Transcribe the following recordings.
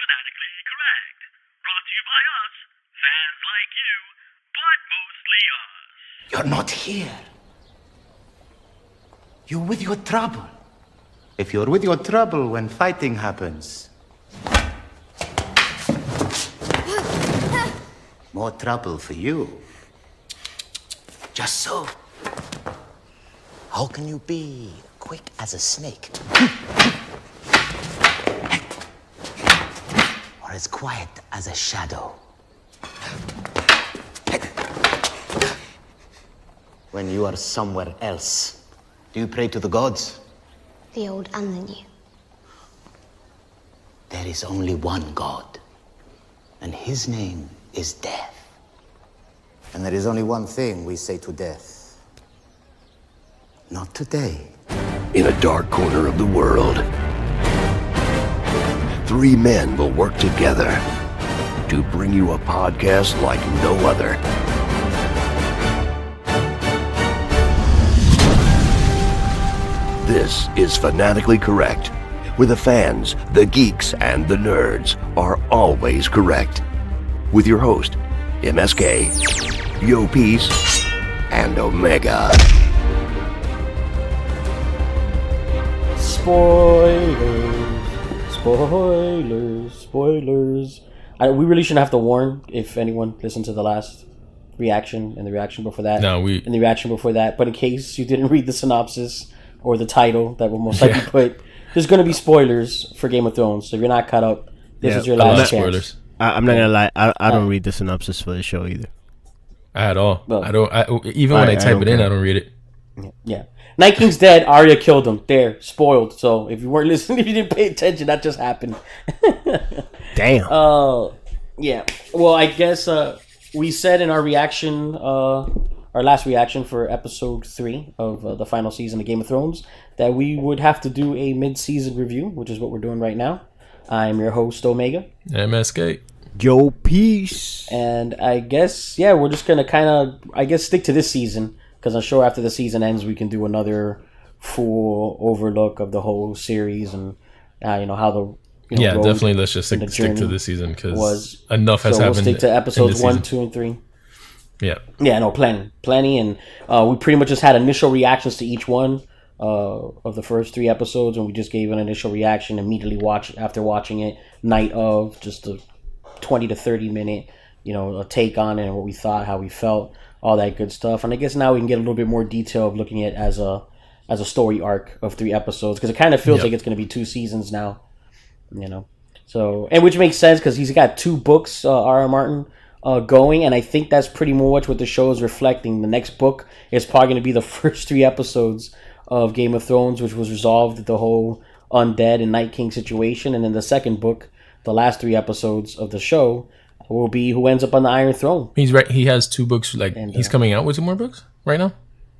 Fanatically Correct. Brought to you by us, fans like you, but mostly us. You're not here. You're with your trouble. If you're with your trouble when fighting happens, more trouble for you. Just so. How can you be quick as a snake? Or as quiet as a shadow? When you are somewhere else, do you pray to the gods? The old and the new. There is only one God, and his name is death. And there is only one thing we say to death. Not today. In a dark corner of the world, three men will work together to bring you a podcast like no other. This is Fanatically Correct, where the fans, the geeks, and the nerds are always correct. With your host, MSK, g.o.t, and Omega. Spoilers. We really shouldn't have to warn if anyone listened to the last reaction and the reaction before that. And the reaction before that. But in case you didn't read the synopsis or the title that we'll most likely put, there's going to be spoilers for Game of Thrones. So if you're not caught up, this is your last chance. Spoilers. I'm not gonna lie. I don't read the synopsis for the show either. At all. Even when I type it in, I don't read it. Yeah. Night King's dead. Arya killed him. There, spoiled. So if you weren't listening, if you didn't pay attention, that just happened. Damn. Yeah. Well, I guess we said in our reaction, our last reaction for episode 3 of the final season of Game of Thrones, that we would have to do a mid-season review, which is what we're doing right now. I'm your host, Omega. MSK. Yo, peace. And I guess, we're just going to stick to this season, because I'm sure after the season ends, we can do another full overlook of the whole series and, how the definitely let's just stick to this season, because enough has happened. We'll stick to episodes 1, 2, and 3. Yeah, plenty, and we pretty much just had initial reactions to each one of the first 3 episodes, and we just gave an initial reaction immediately after watching it, night of, just a 20 to 30 minute, a take on it and what we thought, how we felt, all that good stuff. And I guess now we can get a little bit more detail of looking at it as a story arc of 3 episodes, because it kind of feels like it's going to be 2 seasons now, So, and which makes sense because he's got 2 books, R.R. Martin. Going, and I think that's pretty much what the show is reflecting. The next book is probably going to be the first 3 episodes of Game of Thrones, which was resolved the whole undead and Night King situation, and then the second book, the last 3 episodes of the show, will be who ends up on the Iron Throne. He's right. He has 2 books. He's coming out with 2 more books right now.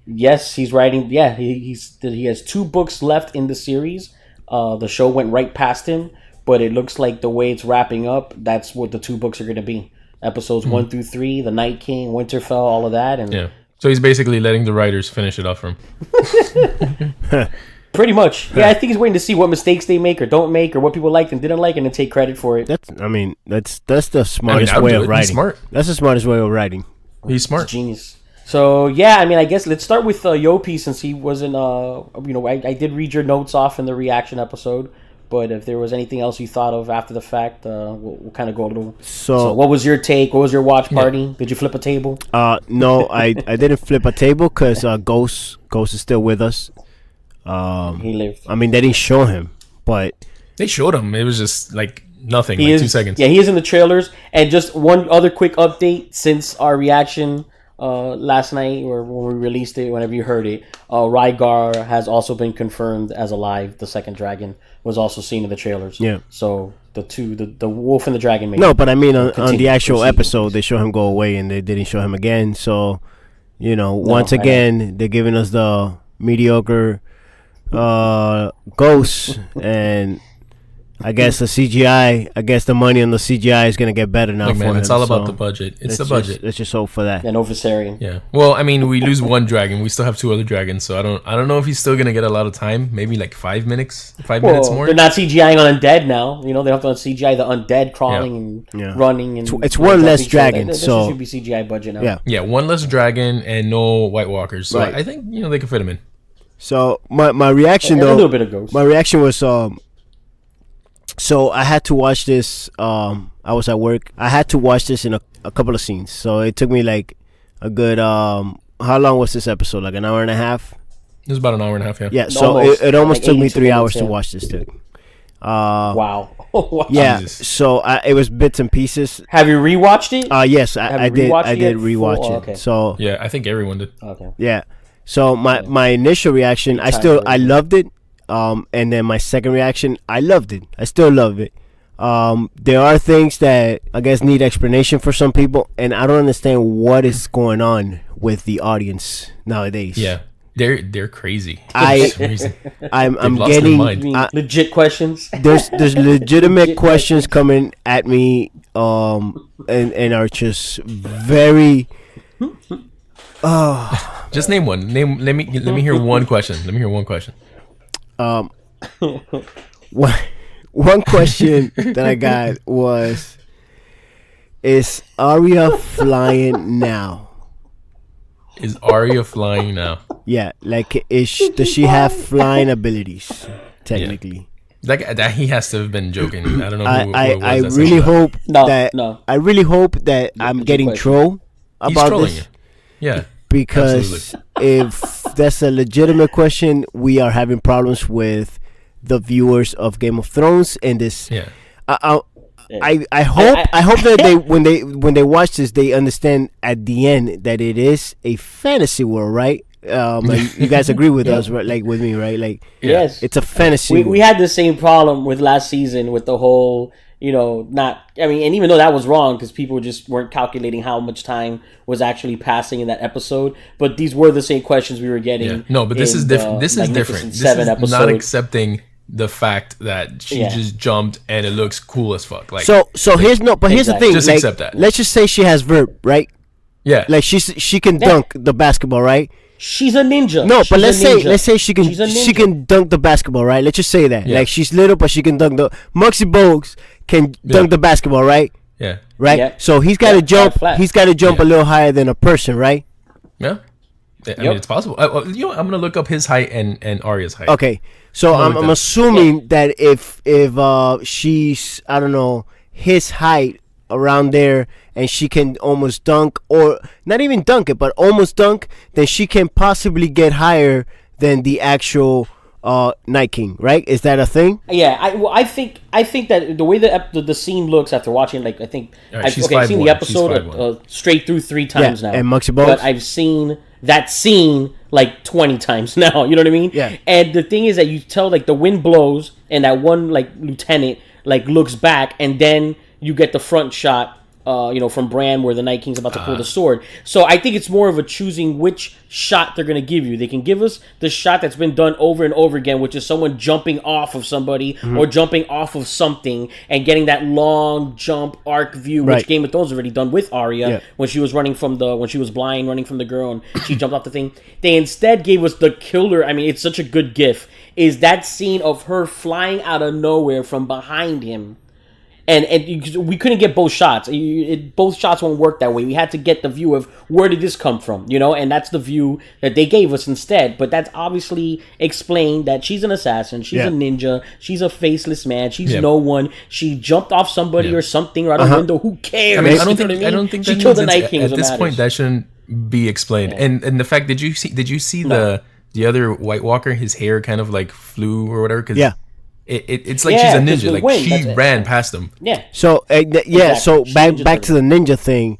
Yes, he's writing. Yeah, he has 2 books left in the series. The show went right past him, but it looks like the way it's wrapping up, that's what the 2 books are going to be. Episodes 1 through 3, the Night King, Winterfell, all of that, and so he's basically letting the writers finish it off for him. Pretty much. Yeah, I think he's waiting to see what mistakes they make or don't make, or what people liked and didn't like, and then take credit for it. That's the smartest way of writing. He's smart. That's the smartest way of writing. He's smart. It's genius. So I guess let's start with Yopi, since he wasn't. I did read your notes off in the reaction episode. But if there was anything else you thought of after the fact, we'll kind of go a little. So what was your take? What was your watch party? Yeah. Did you flip a table? No, I didn't flip a table because Ghost is still with us. He lived. I mean, they didn't show him, but they showed him. It was just like nothing. He 2 seconds. Yeah, he is in the trailers. And just one other quick update since our reaction last night, or when we released it, whenever you heard it, Rhaegar has also been confirmed as alive. The second dragon was also seen in the trailers. Yeah. So the wolf and the dragon. No, but I mean on the actual episode, they show him go away and they didn't show him again. So, once again, they're giving us the mediocre ghosts, and I guess the CGI. I guess the money on the CGI is gonna get better now. Look, for man, him, it's all about so the budget. It's the let's budget. let's just hope for that. And over Viserion. Yeah. Well, I mean, we lose one dragon. We still have 2 other dragons, so I don't know if he's still gonna get a lot of time. Maybe like 5 minutes, 5 minutes more. They're not CGIing on undead now. You know, they don't have to CGI the undead crawling and running. And it's one less dragon, This so should be CGI budget now. yeah. Yeah, one less dragon and no White Walkers. So Right. I think they can fit him in. So my reaction And though, a little bit of ghost. my reaction was so I had to watch this. I was at work. I had to watch this in a couple of scenes. So it took me like a good. How long was this episode? Like an hour and a half. It was about an hour and a half. Yeah. Yeah. So Almost, it almost like took me 82 3 hours minutes, to yeah. watch this thing. Wow. Wow. Yeah. Jesus. So it was bits and pieces. Have you rewatched it? Yes, Have I you did. rewatched I it did yet? rewatch Oh, it. okay. So Yeah, I think everyone did. Okay. yeah. So my initial reaction, I loved it. And then my second reaction, I loved it. I still love it. There are things that I guess need explanation for some people, and I don't understand what is going on with the audience nowadays. Yeah. They're crazy. I- For some reason. I'm lost their getting mind. I mean, legit questions. there's legitimate questions coming at me, and are just very. Just name one. Let me hear one question. Let me hear one question. One question that I got was, is Arya flying now? Is Arya flying now? Yeah, like does she have flying abilities? Technically, That he has to have been joking. I don't know. Who I it was that said really that. hope No, that no. I really hope that I'm legit getting question. trolled He's about trolling this, you. Yeah. because if that's a legitimate question, we are having problems with the viewers of Game of Thrones and this. Yeah. I hope that they when they watch this, they understand at the end that it is a fantasy world, right? Like, you guys agree with us, right? Like with me, right? Like Yes. it's a fantasy. We had the same problem with last season with the whole, and even though that was wrong because people just weren't calculating how much time was actually passing in that episode, but these were the same questions we were getting. Yeah. No, but this is different. This is different. This is not accepting the fact that she just jumped and it looks cool as fuck. Like so here's the thing. Just like, accept that. Let's just say she has verb, right? yeah, Like she can dunk the basketball, right? She's a ninja. No, She's but a ninja. let's say she She's a ninja. can dunk the basketball, right? Let's just say that. Yeah. Like she's little, but she can dunk the. Muxie Bogues can dunk the basketball, right? yeah, Right. Yeah. So he's got to jump. flat. He's got to jump a Yeah. little higher than a person, right? yeah. I mean, it's possible. I'm gonna look up his height and Arya's height. Okay. So Look I'm at that. assuming that if she's, I don't know, his height around there, and she can almost dunk, or not even dunk it, but almost dunk, then she can possibly get higher than the actual Night King, right? Is that a thing? Yeah, I think that the way the scene looks after watching, like I think Alright, I've she's seen the 5'1". episode She's 5'1". Straight through 3 times Yeah, now, and Muggsy Bogues? but I've seen that scene like 20 times now. You know what I mean? Yeah. And the thing is that you tell like the wind blows and that one like lieutenant like looks back and then you get the front shot. From Bran where the Night King's about to pull the sword. So I think it's more of a choosing which shot they're going to give you. They can give us the shot that's been done over and over again, which is someone jumping off of somebody or jumping off of something and getting that long jump arc view, which Right. Game of Thrones already done with Arya Yeah. when she was when she was blind, running from the girl and she jumped off the thing. They instead gave us the killer. I mean, it's such a good gif. Is that scene of her flying out of nowhere from behind him. We couldn't get both shots. Both shots won't work that way. We had to get the view of where did this come from, and that's the view that they gave us instead. But that's obviously explained that she's an assassin, she's a ninja, she's a faceless man, she's no one. She jumped off somebody or something or out a window. Who cares? I mean, You know what I don't think she that killed the means Night King. at this point that shouldn't be explained. And the fact, did you see the other White Walker? His hair kind of like flew or whatever. Cause Yeah. It's like Yeah, she's a 'cause ninja. the Like wind, she that's it. ran past him. Yeah. So so She back ninja to the ninja thing.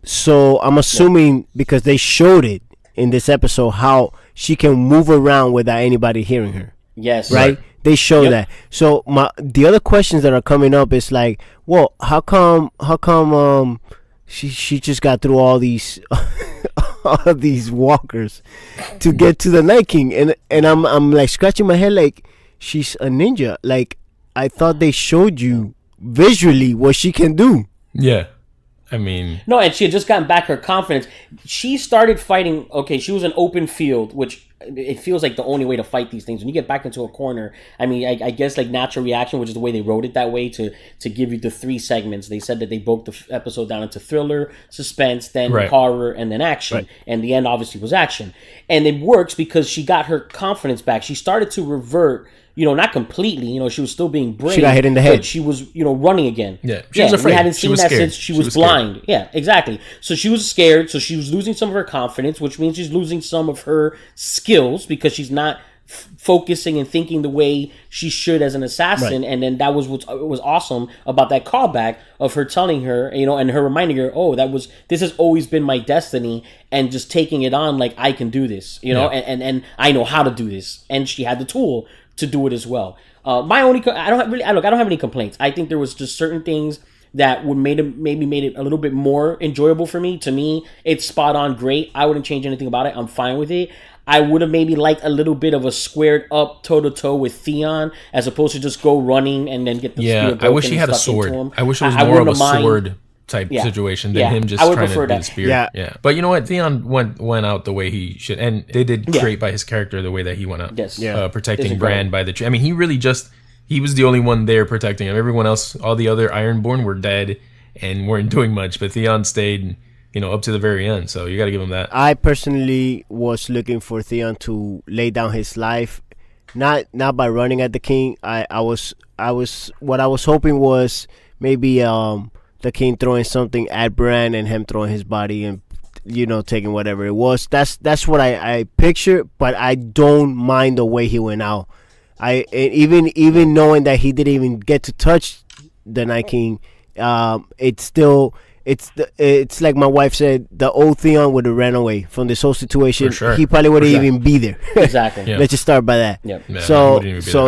So I'm assuming because they showed it in this episode how she can move around without anybody hearing her. Yes. Right? They show that. So the other questions that are coming up is like, well, how come she just got through all these all these walkers to get to the Night King, and I'm like scratching my head like she's a ninja. Like I thought they showed you visually what she can do. Yeah. I mean, No, and she had just gotten back her confidence. She started fighting. Okay, she was an open field, which it feels like the only way to fight these things. When you get back into a corner, I mean, I guess like natural reaction, which is the way they wrote it that way to give you the 3 segments. They said that they broke the episode down into thriller, suspense, then horror, and then action. Right. And the end obviously was action. And it works because she got her confidence back. She started to revert. Not completely. She was still being brave. She got hit in the head. But she was, running again. Yeah, she was afraid. We hadn't seen that scared. since she was blind. Scared. Yeah, exactly. So she was scared. So she was losing some of her confidence, which means she's losing some of her skills because she's not focusing and thinking the way she should as an assassin. Right. And then that was what was awesome about that callback of her telling her, and her reminding her, this has always been my destiny, and just taking it on like I can do this, and I know how to do this, and she had the tool to do it as well. My only, I don't have any complaints. I think there was just certain things that would made it a little bit more enjoyable for me. To me, it's spot on, great. I wouldn't change anything about it. I'm fine with it. I would have maybe liked a little bit of a squared up toe to toe with Theon, as opposed to just go running and then get the spear broken. I wish he had a sword. I wish it was more of a sword type situation than him just trying to do the spear. Yeah. But you know what? Theon went out the way he should, and they did great by his character the way that he went out. Yes. Protecting Bran by the tree. I mean, he was the only one there protecting him. Everyone else, all the other Ironborn were dead and weren't doing much, but Theon stayed, up to the very end. So you got to give him that. I personally was looking for Theon to lay down his life, not by running at the king. What I was hoping was maybe the king throwing something at Bran and him throwing his body and taking whatever it was. That's what I pictured, but I don't mind the way he went out. Even knowing that he didn't even get to touch the Night King, it's like my wife said, the old Theon would have ran away from this whole situation. For sure. He probably wouldn't even be there. Exactly. Let's just start by that. Yep. Yeah, so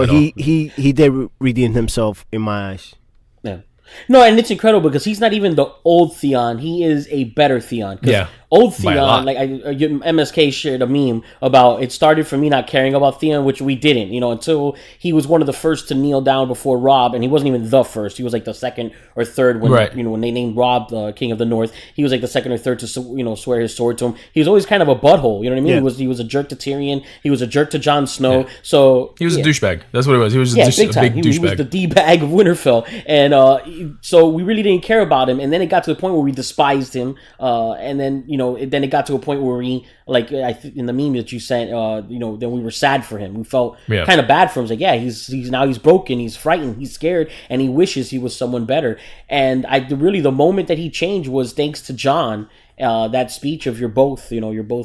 he did redeem himself in my eyes. Yeah. No, and it's incredible because he's not even the old Theon. He is a better Theon. Yeah. Old Theon, like MSK shared a meme about it started for me not caring about Theon, which we didn't, until he was one of the first to kneel down before Robb, and he wasn't even the first. He was like the second or third when when they named Robb the King of the North. He was like the second or third to swear his sword to him. He was always kind of a butthole, you know what I mean? Yeah. He was a jerk to Tyrion. He was a jerk to Jon Snow. Yeah. So he was a douchebag. That's what it was. He was big douchebag. He was the D-bag of Winterfell, and so we really didn't care about him. And then it got to the point where we despised him, and then then it got to a point where we, like, in the meme that you sent, then we were sad for him. We felt kind of bad for him. It's like, he's broken, he's frightened, he's scared, and he wishes he was someone better. And the moment that he changed was thanks to Jon. That speech of you're both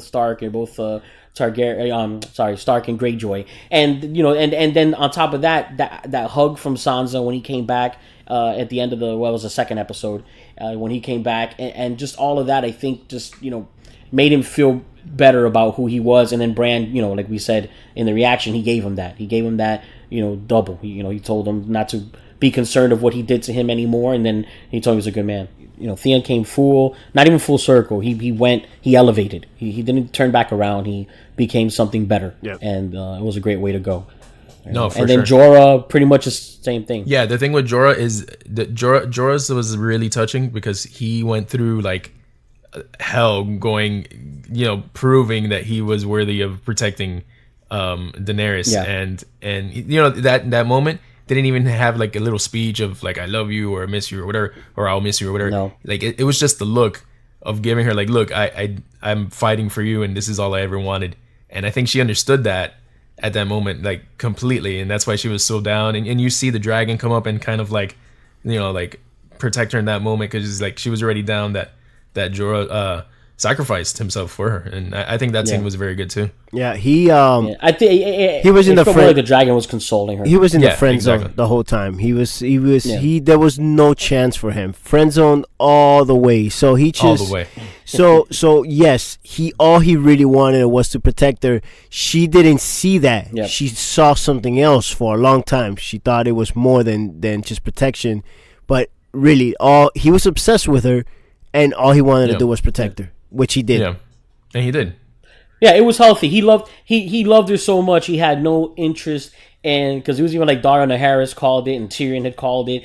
Stark, you're both Targaryen, Stark and Greyjoy, and and then on top of that hug from Sansa when he came back at the end of it was the second episode when he came back, and just all of that, I think just made him feel better about who he was. And then Bran, like we said in the reaction, he gave him that double. He told him not to be concerned of what he did to him anymore, and then he told him he was a good man. Theon came not even full circle. He elevated. He didn't turn back around. He became something better. Yep. And it was a great way to go. No, for and then Jorah, pretty much the same thing. Yeah, the thing with Jorah is that Jorah's was really touching because he went through like hell, going, proving that he was worthy of protecting Daenerys, and that moment. They didn't even have like a little speech of like I love you or I miss you or whatever, or I'll miss you or whatever. No. Like it was just the look of giving her like, look, I'm fighting for you and this is all I ever wanted. And I think she understood that at that moment, like completely, and that's why she was so down. And you see the dragon come up and kind of like, like protect her in that moment because like she was already down that Jorah sacrificed himself for her, and I think that scene was very good too. Yeah, I think he was in the friend. Like the dragon was consoling her. He was in the friend zone the whole time. There was no chance for him. Friend zone all the way. So he just all the way. So yes, all he really wanted was to protect her. She didn't see that. Yep. She saw something else for a long time. She thought it was more than just protection, but really, he was obsessed with her, and all he wanted to do was protect her. Which he did. Yeah, and he did. Yeah, it was healthy. He loved her so much. He had no interest and because it was even like Dara Harris called it, and Tyrion had called it,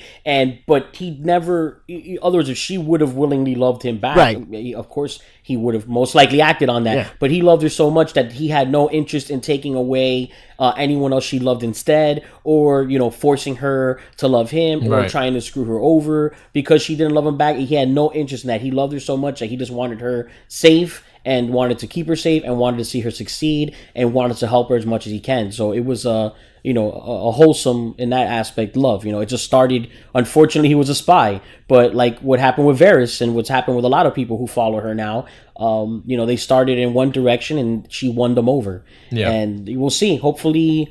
but he never. In other words, if she would have willingly loved him back, Right. of course he would have most likely acted on that. Yeah. But he loved her so much that he had no interest in taking away anyone else she loved instead, or forcing her to love him, or Right. trying to screw her over because she didn't love him back. He had no interest in that. He loved her so much that he just wanted her safe and wanted to keep her safe and wanted to see her succeed and wanted to help her as much as he can. So it was a wholesome in that aspect love. It just started. Unfortunately, he was a spy, but like what happened with Varys and what's happened with a lot of people who follow her now. They started in one direction and she won them over. Yeah. And we'll see. Hopefully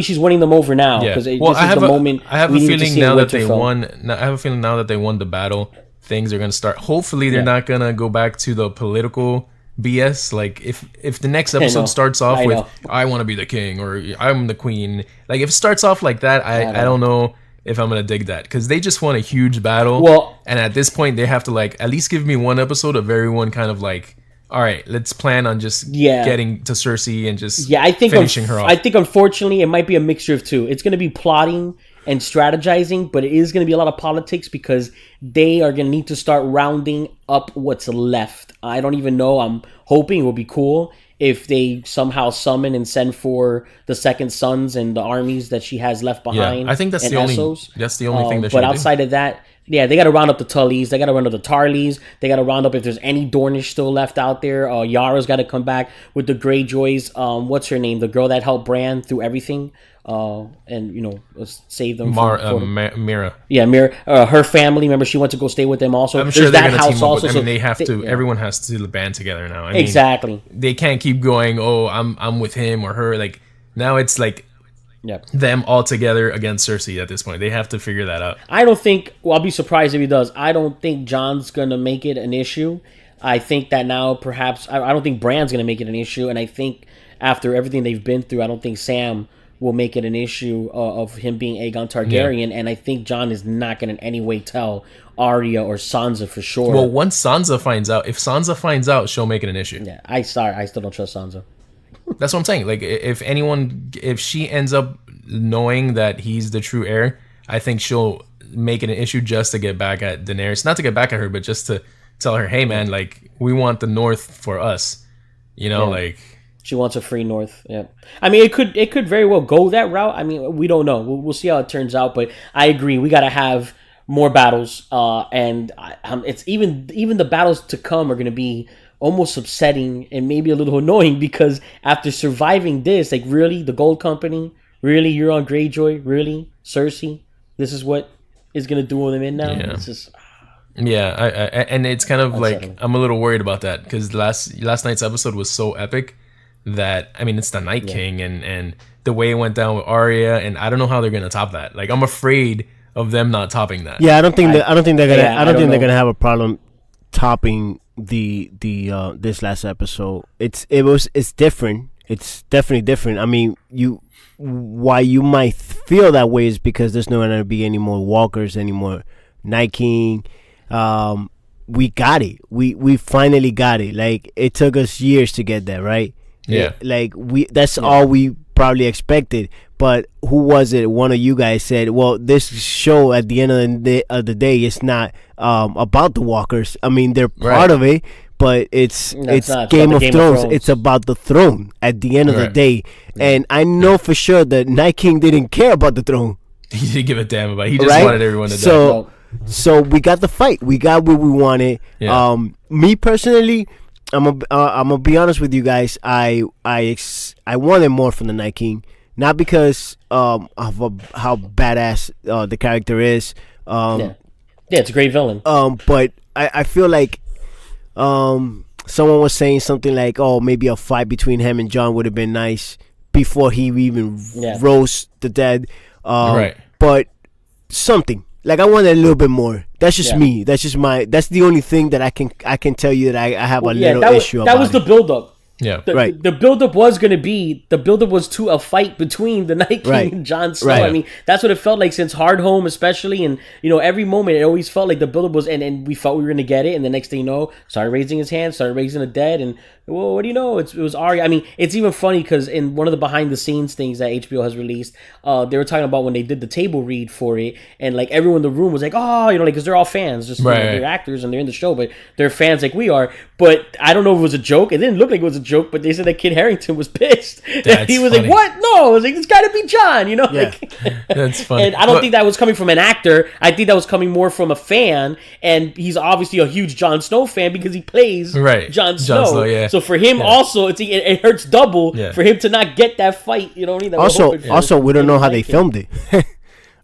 she's winning them over now Yeah. because Well, this is the moment. I have a we need to feeling see now in that they Winterfell. won. I have a feeling now that they won the battle, things are gonna start. Hopefully, they're not gonna go back to the political BS. Like if the next episode starts off I with know. "I want to be the king" or "I'm the queen," like if it starts off like that, I don't know if I'm gonna dig that because they just won a huge battle. Well- and at this point, they have to like at least give me one episode of everyone kind of like, all right, let's plan on just getting to Cersei and just I think finishing her off. I think unfortunately it might be a mixture of two. It's going to be plotting and strategizing, but it is going to be a lot of politics because they are going to need to start rounding up what's left. I don't even know. I'm hoping it will be cool if they somehow summon and send for the second sons and the armies that she has left behind. I think that's and the only Essos. that's the only thing that. But outside of that, yeah, they got to round up the Tullys. They got to round up the Tarleys. They got to round up if there's any Dornish still left out there. Yara's got to come back with the Greyjoys. What's her name? The girl that helped Bran through everything. And save them. Mira. Yeah, Mira. Her family. Remember, she went to go stay with them. Also, I'm sure there's they're that gonna house team up. also. I mean, they have to. Yeah. Everyone has to band together now. I mean, Exactly. They can't keep going. Oh, I'm with him or her. Like now, it's like them all together against Cersei at this point. They have to figure that out. I don't think. Well, I'll be surprised if he does. I don't think Jon's gonna make it an issue. I think that now perhaps I don't think Bran's gonna make it an issue, and I think after everything they've been through, I don't think Sam will make it an issue of him being Aegon Targaryen, and I think Jon is not going to in any way tell Arya or Sansa for sure. Well, once Sansa finds out, if Sansa finds out, she'll make it an issue. Yeah, I still don't trust Sansa. That's what I'm saying. Like, if she ends up knowing that he's the true heir, I think she'll make it an issue just to get back at Daenerys. Not to get back at her, but just to tell her, hey, man, like, we want the North for us. Like... She wants a free North. Yeah, I mean, it could very well go that route. I mean, we don't know. We'll see how it turns out. But I agree, we got to have more battles. And it's even the battles to come are going to be almost upsetting and maybe a little annoying because after surviving this, like really, the Gold Company, really, Euron Greyjoy, really, Cersei, this is what is going to do them in now. Yeah. It's just. Yeah, I and it's kind of like Unsettling. I'm a little worried about that because last night's episode was so epic that I mean it's the Night King and the way it went down with Arya and I don't know how they're gonna top that. Like I'm afraid of them not topping that. Yeah, I don't think they're gonna. Yeah, I don't think they're know. gonna have a problem topping the this last episode. It's different. It's definitely different. I mean, why you might feel that way is because there's not gonna be any more walkers, any more Night King. We got it. We finally got it. Like it took us years to get that, right? Yeah. That's all we probably expected. But who was it? One of you guys said, "Well, this show at the end of the day is not about the walkers. I mean, they're part of it, but it's not. Game It's of about the Game of Thrones. Thrones. It's about the throne at the end of the Right. day." And I know for sure that Night King didn't care about the throne. He didn't give a damn about it. He just Right? wanted everyone to die. So we got the fight. We got what we wanted. Yeah. Me personally, I'm gonna be honest with you guys. I wanted more from the Night King, not because of how badass the character is. Yeah, it's a great villain. But I feel like someone was saying something like, "Oh, maybe a fight between him and Jon would have been nice before he even rose the dead." Right. But something. Like I wanted a little bit more. That's just me. That's just that's the only thing that I can tell you that I have a little issue about. That was the build-up. Yeah. Right. The build-up was to a fight between the Night King and Jon Snow. Right. I mean, that's what it felt like since Hardhome, especially, and every moment it always felt like the build-up was, and we felt we were gonna get it, and the next thing you know, started raising his hand, started raising the dead, and well, what do you know? It was Arya. I mean, it's even funny because in one of the behind the scenes things that HBO has released, they were talking about when they did the table read for it, and like everyone in the room was like, oh, you know, like because they're all fans, just they're actors and they're in the show, but they're fans like we are. But I don't know if it was a joke. It didn't look like it was a joke, but they said that Kit Harington was pissed. That's he was funny. like, what? No, I was like, it's got to be John, you know? Yeah. Like, That's funny. and I don't think that was coming from an actor. I think that was coming more from a fan, and he's obviously a huge Jon Snow fan because he plays Jon Snow. Yeah. So for him also, it hurts double for him to not get that fight. You know what I mean? Also, we don't know how they filmed it,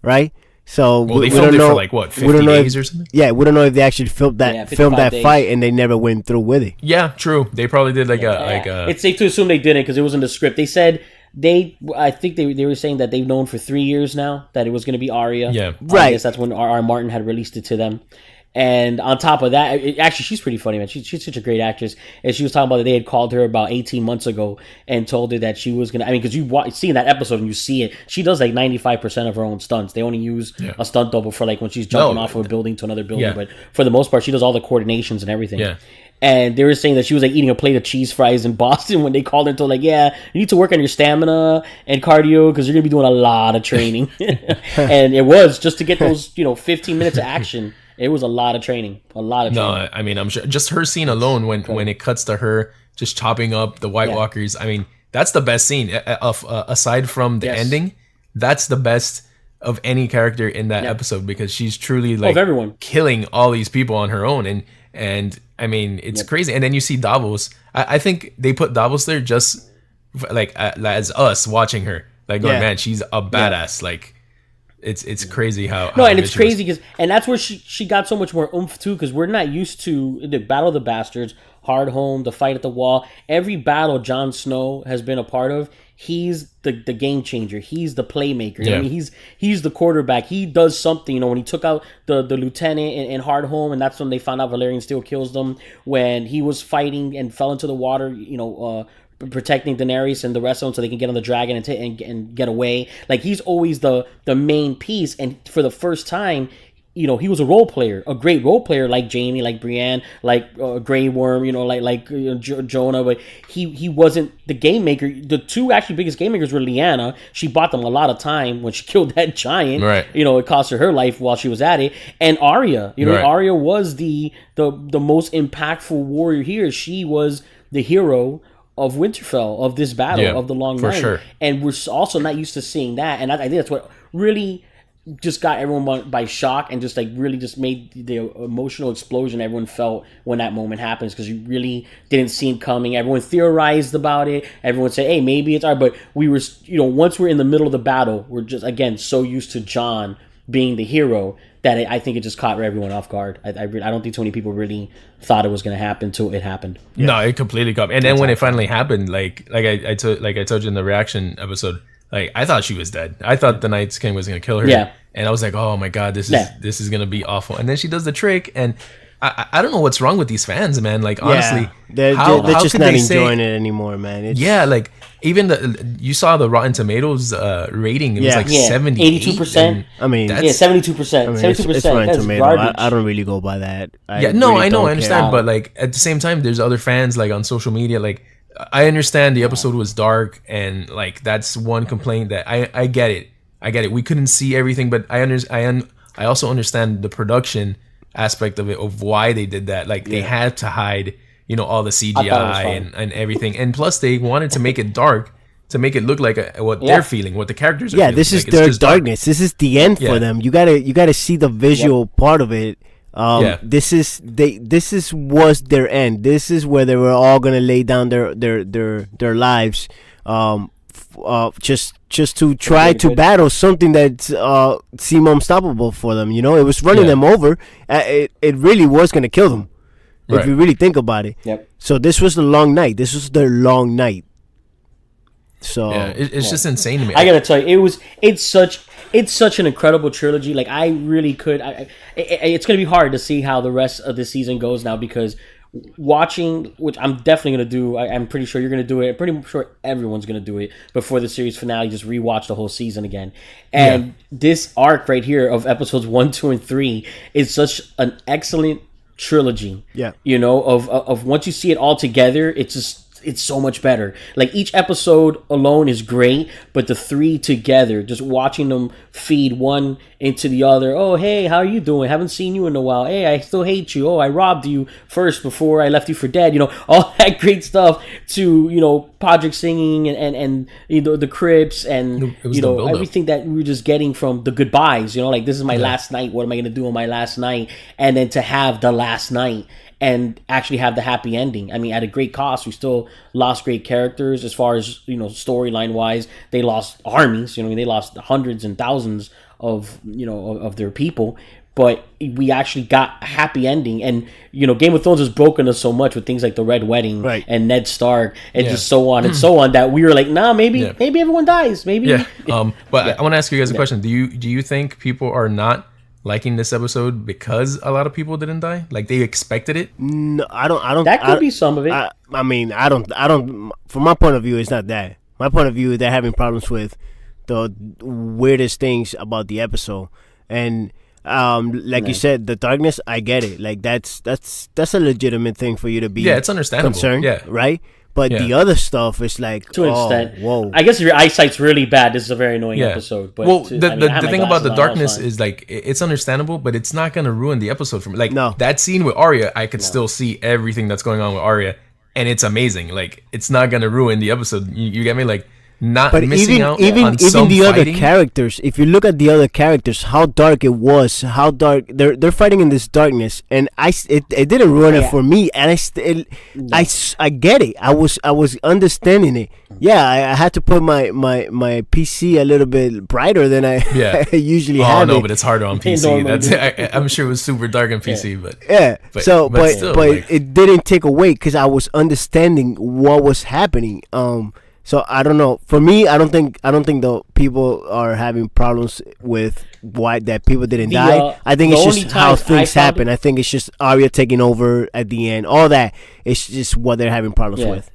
right? So they we filmed don't it know, for like what, 50 we don't know days if, or something? Yeah, we don't know if they actually filmed that 55 days. fight and they never went through with it. Yeah, true. They probably did like It's safe to assume they didn't because it was in the script. They said I think they were saying that they've known for 3 years now that it was going to be Arya. Yeah. I guess that's when R.R. Martin had released it to them. And on top of that, actually, she's pretty funny, man. She's such a great actress. And she was talking about that they had called her about 18 months ago and told her that she was going to... I mean, because you see in that episode and you see it, she does like 95% of her own stunts. They only use a stunt double for like when she's jumping off of a building to another building. Yeah. But for the most part, she does all the coordinations and everything. Yeah. And they were saying that she was like eating a plate of cheese fries in Boston when they called her and told like, yeah, you need to work on your stamina and cardio because you're going to be doing a lot of training. And it was just to get those, 15 minutes of action. It was a lot of training. No, I mean, I'm sure just her scene alone when it cuts to her just chopping up the White Walkers. I mean, that's the best scene aside from the ending. That's the best of any character in that episode because she's truly like everyone killing all these people on her own. And I mean, it's crazy. And then you see Davos. I think they put Davos there just like as us watching her, like going, man, she's a badass. Like it's crazy how and it's crazy because and that's where she got so much more oomph too because we're not used to the Battle of the Bastards, Hardhome, the fight at the wall. Every battle Jon Snow has been a part of, he's the game changer. He's the playmaker. I mean, he's the quarterback. He does something. When he took out the lieutenant in Hardhome, and that's when they found out Valerian Steel kills them. When he was fighting and fell into the water, protecting Daenerys and the rest of them so they can get on the dragon and get away. Like he's always the main piece. And for the first time, he was a role player, a great role player like Jaime, like Brienne, like Grey Worm, Jonah, but he wasn't the game maker. The two actually biggest game makers were Lyanna. She bought them a lot of time when she killed that giant. Right. It cost her life while she was at it. And Arya, Arya was the most impactful warrior here. She was the hero of Winterfell, of this battle, of the Long Night. Sure. And we're also not used to seeing that. And I think that's what really just got everyone by shock and just like really just made the emotional explosion everyone felt when that moment happens because you really didn't see it coming. Everyone theorized about it. Everyone said, hey, maybe it's but we were, once we're in the middle of the battle, we're just, again, so used to Jon being the hero that I think it just caught everyone off guard. I don't think too many people really thought it was going to happen until it happened. Yeah. No, it completely caught. And then when it finally happened, like I told you in the reaction episode, like I thought she was dead. I thought the Night's King was going to kill her. Yeah. And I was like, oh my god, this is going to be awful. And then she does the trick, and I don't know what's wrong with these fans, man. Like honestly, they're just not enjoying it anymore, man. Like even you saw the Rotten Tomatoes rating. It was like 82%. I mean, 72%. 72%. It's Rotten That's Tomato. garbage. I don't really go by that. I know, I understand, but like at the same time, there's other fans like on social media. Like I understand the episode was dark, and like that's one complaint that I get it. We couldn't see everything, but I also understand the production aspect of it, of why they did that. Like they had to hide all the CGI and everything, and plus they wanted to make it dark to make it look like what they're feeling, what the charars are feeling. This is like, their darkness. This is the end for them. You gotta see the visual part of it. This was their end. This is where they were all gonna lay down their lives just to try to battle something that seemed unstoppable for them. It was running them over. It really was going to kill them if you really think about it. Yep. So this was the long night. This was their long night. So it's just insane to me. I gotta tell you, it's such an incredible trilogy. Like I really could. It's gonna be hard to see how the rest of the season goes now because watching, which I'm definitely gonna do. I'm pretty sure you're gonna do it. I'm pretty sure everyone's gonna do it before the series finale. Just rewatch the whole season again. And this arc right here of episodes 1, 2, and 3 is such an excellent trilogy. Yeah. You know, of once you see it all together, it's so much better. Like each episode alone is great, but the three together, just watching them feed one into the other. Oh, hey, how are you doing? Haven't seen you in a while. Hey, I still hate you. Oh, I robbed you first before I left you for dead. You know, all that great stuff to, you know, Podrick singing and you know, the Crips and, you know, everything that we were just getting from the goodbyes, you know, like this is my last night. What am I going to do on my last night? And then to have the last night and actually have the happy ending. I mean, at a great cost, we still lost great characters as far as, you know, storyline wise. They lost armies, you know, I mean, they lost hundreds and thousands of, you know, of their people, but we actually got a happy ending. And, you know, Game of Thrones has broken us so much with things like the Red Wedding and Ned Stark and just so on and so on that we were like, nah, maybe everyone dies. Maybe. But I want to ask you guys a question. Do you think people are not liking this episode because a lot of people didn't die? Like they expected it? No, I don't. That could be some of it. I mean, I don't. From my point of view, it's not that. My point of view, they're having problems with the weirdest things about the episode, and like you said, the darkness. I get it. Like that's a legitimate thing for you to be. Yeah, it's understandable. Concerned, right? But the other stuff is like, to an extent. Whoa. I guess if your eyesight's really bad, this is a very annoying episode. But well, the thing about the darkness is like it's understandable, but it's not gonna ruin the episode for me. Like that scene with Arya, I could still see everything that's going on with Arya, and it's amazing. Like it's not gonna ruin the episode. You get me? Like not missing out on some the fighting. Other characters, if you look at the other characters, how dark it was, how dark they're fighting in this darkness, and it didn't ruin it for me, and I get it. I was understanding it. Yeah, I had to put my PC a little bit brighter than I usually have. Oh no, but it's harder on PC. I'm sure it was super dark on PC, but but it didn't take away because I was understanding what was happening. So I don't know. For me, I don't think the people are having problems with why that people didn't die. I think it's just how things happen. I think it's just Arya taking over at the end. All that. It's just what they're having problems with.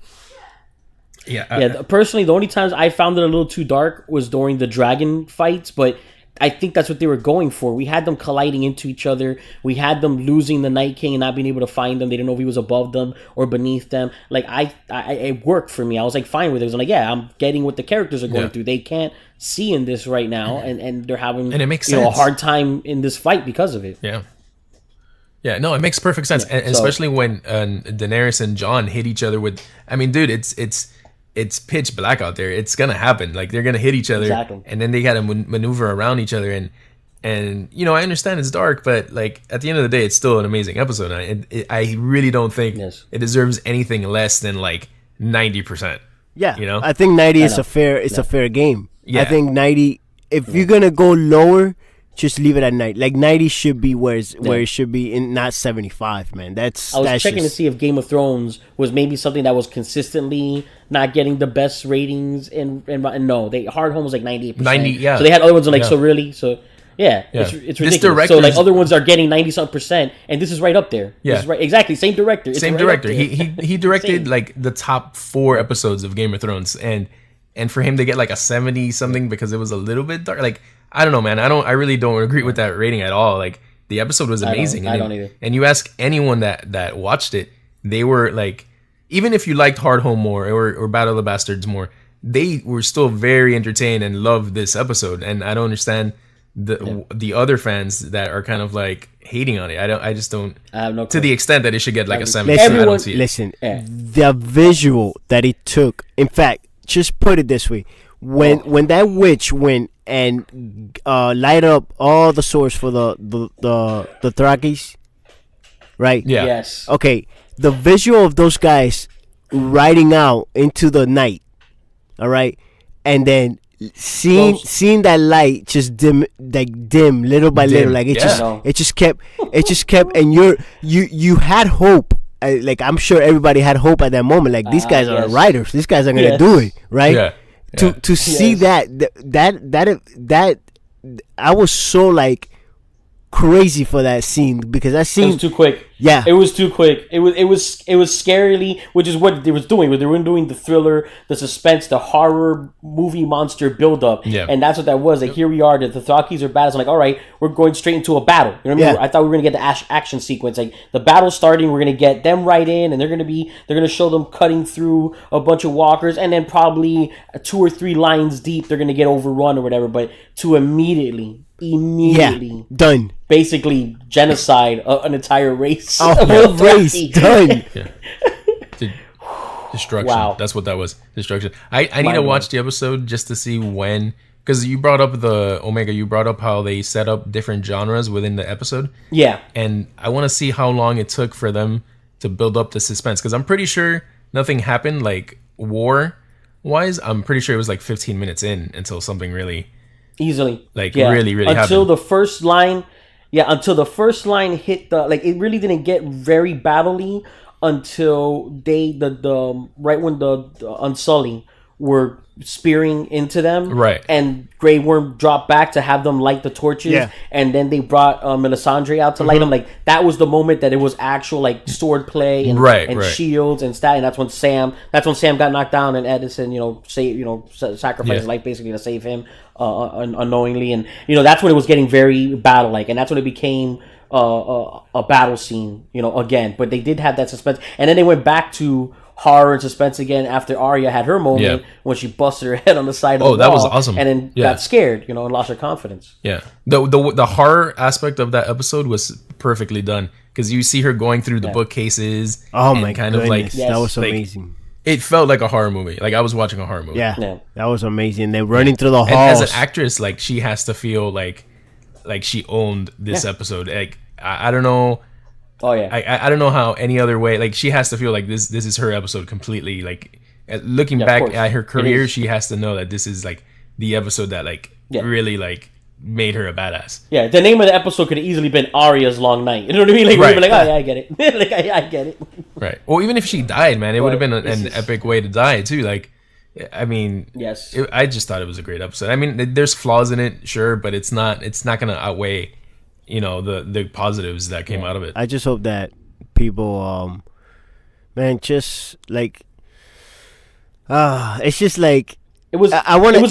Personally, the only times I found it a little too dark was during the dragon fights, but I think that's what they were going for. We had them colliding into each other. We had them losing the Night King and not being able to find them. They didn't know if he was above them or beneath them. Like it worked for me. I was like fine with it. I was like, yeah, I'm getting what the characters are going through. They can't see in this right now, and they're having and it makes sense. A hard time in this fight because of it. Yeah, no, it makes perfect sense, and especially when Daenerys and Jon hit each other with. I mean, dude, it's pitch black out there. It's gonna happen. Like they're gonna hit each other, and then they gotta maneuver around each other. And you know, I understand it's dark, but like at the end of the day, it's still an amazing episode. I really don't think it deserves anything less than like 90%. Yeah, you know, I think 90 is a fair game. Yeah, I think 90. If you're gonna go lower, just leave it at 90. Like 90 should be where it should be, in not 75. Man, I was checking to see if Game of Thrones was maybe something that was consistently not getting the best ratings, and no, Hard Home was like 98%. 90, yeah. So they had other ones that like so really so. Yeah, it's ridiculous. So like other ones are getting 90-something%, and this is right up there. Yeah, this is right, exactly. Same director. It's same right director. He directed like the top 4 episodes of Game of Thrones, and for him to get like a 70 something because it was a little bit dark, like. I don't know, man. I really don't agree with that rating at all. Like the episode was amazing. I don't either. And you ask anyone that watched it, they were like, even if you liked Hard Home more or Battle of the Bastards more, they were still very entertained and loved this episode. And I don't understand the other fans that are kind of like hating on it. I just don't. I have no clue. To the extent that it should get like a 70. I don't see it. Listen, the visual that it took. In fact, just put it this way: when that witch went and light up all the swords for the Thrakis, right? Yeah. Yes. Okay. The visual of those guys riding out into the night, all right, and then seeing that light just dim little by little, like it just kept, and you had hope. Like I'm sure everybody had hope at that moment. Like these guys are writers. These guys are gonna do it, right? Yeah. To see that I was so like crazy for that scene because that It scene was too quick. Yeah. It was too quick. It was scarily, which is what they was doing. They were doing the thriller, the suspense, the horror movie monster buildup. Yeah. And that's what that was. Like, here we are, the Thrakis are badass. I'm like, all right, we're going straight into a battle. You know what I mean? Yeah. I thought we were gonna get the action sequence. Like, the battle's starting, we're gonna get them right in, and they're gonna show them cutting through a bunch of walkers, and then probably 2 or 3 lines deep, they're gonna get overrun or whatever. But to immediately done. basically genocide an entire race. A whole race done. Destruction. Wow. That's what that was. Destruction. I need to watch the episode just to see when, because you brought up the Omega. You brought up how they set up different genres within the episode. Yeah. And I want to see how long it took for them to build up the suspense, because I'm pretty sure nothing happened like war wise. I'm pretty sure it was like 15 minutes in until something really Easily. really until happened. the first line. Yeah, until the first line hit the, like, it really didn't get very battle-y until the right when the Unsullied were spearing into them, Right. And Grey Worm dropped back to have them light the torches, Yeah. and then they brought Melisandre out to light them. Like, that was the moment that it was actual, like, sword play and, Right. shields and stat. And that's when Sam got knocked down, and Edison, sacrificed his life basically to save him unknowingly, and that's when it was getting very battle like, and that's when it became a battle scene, again. But they did have that suspense, and then they went back to horror and suspense again after Arya had her moment when she busted her head on the side of the wall. That was awesome. And then got scared, and lost her confidence. Yeah. The horror aspect of that episode was perfectly done, because you see her going through the bookcases. Oh and my kind goodness, of like that was like, amazing. It felt like a horror movie. Like I was watching a horror movie. Yeah, that was amazing. They're running through the And halls. as an actress, like she has to feel like she owned this episode. Like I don't know. Oh yeah. I don't know how any other way. Like she has to feel like this is her episode completely. Like looking back at her career, she has to know that this is like the episode that really like made her a badass. Yeah, the name of the episode could have easily been Arya's Long Night. You know what I mean? Like, we'd be like, oh yeah, I get it. Like, I get it. Right. Or even if she died, man, it would have been an epic way to die too. Like, I mean, yes. I just thought it was a great episode. I mean, there's flaws in it, sure, but it's not gonna outweigh, the positives that came out of it. I just hope that people, man, just like, it's just like. It was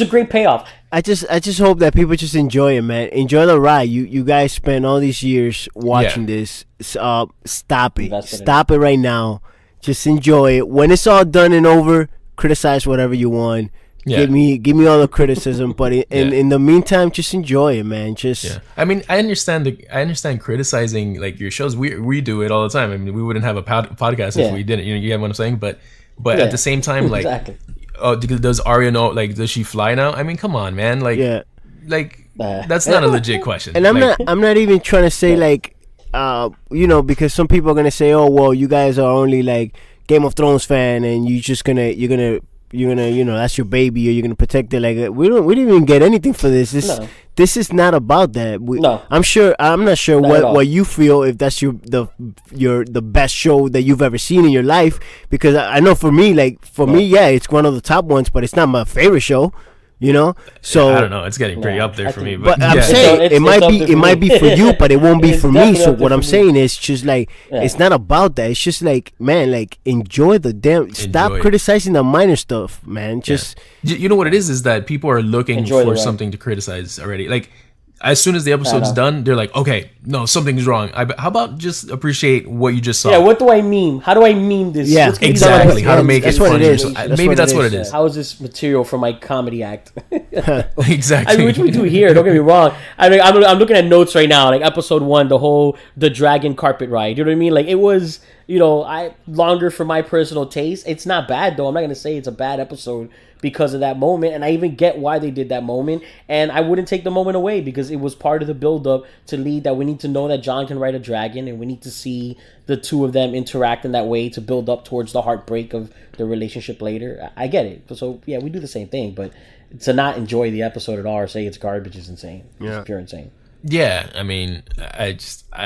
a great payoff. I just hope that people just enjoy it, man. Enjoy the ride. You guys spent all these years watching this. Stop it. Stop it right now. Just enjoy it. When it's all done and over, criticize whatever you want. Yeah. Give me all the criticism, but in the meantime, just enjoy it, man. I mean, I understand criticizing like your shows. We do it all the time. I mean, we wouldn't have a podcast if we didn't. You get what I'm saying? But at the same time, like. Exactly. Oh, does Arya know? Like, does she fly now? I mean, come on, man. Like, that's not a legit question. And I'm not even trying to say like, because some people are gonna say, oh, well, you guys are only like Game of Thrones fan, and you're gonna, that's your baby, or you're gonna protect it. Like, we didn't even get anything for this. This is not about that. I'm not sure what you feel, if that's the best show that you've ever seen in your life, because I know for me, it's one of the top ones, but it's not my favorite show. So I don't know. It's getting pretty up there for me, but I'm saying it might be for you, but it won't be for me. So what I'm saying is just like it's not about that. It's just like, man, like enjoy the damn. Stop criticizing the minor stuff, man. Just you know what it is that people are looking for something to criticize already. Like as soon as the episode's done, they're like, okay, no, something's wrong. How about just appreciate what you just saw? Yeah, what do I mean? How do I mean this? Yeah, exactly. How to make it funny. Maybe that's what it is. How is this material for my comedy act? Exactly. I mean, which we do here. Don't get me wrong. I mean, I'm looking at notes right now. Like episode 1, the dragon carpet ride. You know what I mean? Like it was, longer for my personal taste. It's not bad though. I'm not gonna say it's a bad episode because of that moment, and I even get why they did that moment, and I wouldn't take the moment away because it was part of the build-up to lead that we need to know that Jon can ride a dragon, and we need to see the two of them interact in that way to build up towards the heartbreak of the relationship later. I get it. So yeah, we do the same thing, but to not enjoy the episode at all or say it's garbage is insane. It's pure insane. Yeah, I mean, I